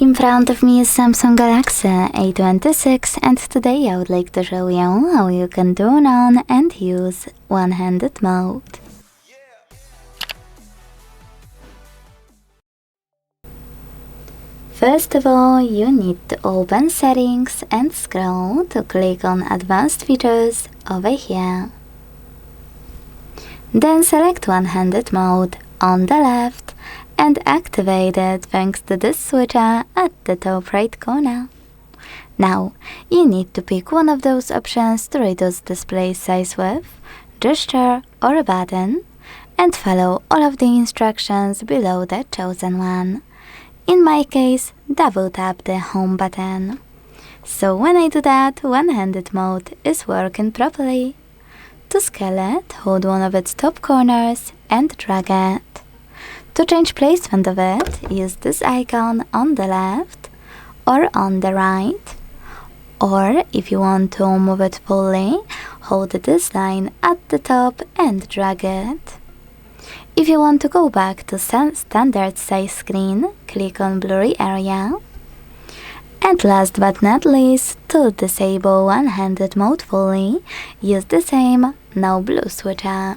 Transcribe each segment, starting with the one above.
In front of me is Samsung Galaxy A26 and today I would like to show you how you can turn on and use one-handed mode. First of all, you need to open Settings and scroll to click on Advanced Features over here. Then select one-handed mode on the left and activate it thanks to this switcher at the top right corner. Now, you need to pick one of those options to reduce display size with, gesture or a button, and follow all of the instructions below the chosen one. In my case, double tap the home button. So when I do that, one-handed mode is working properly. To scale it, hold one of its top corners and drag it. To change placement of it, use this icon on the left or on the right. Or if you want to move it fully, hold this line at the top and drag it. If you want to go back to standard size screen, click on blurry area. And last but not least, to disable one-handed mode fully, use the same now blue switcher.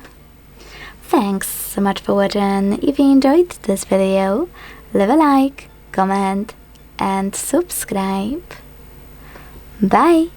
Thanks so much for watching. If you enjoyed this video, leave a like, comment and subscribe. Bye!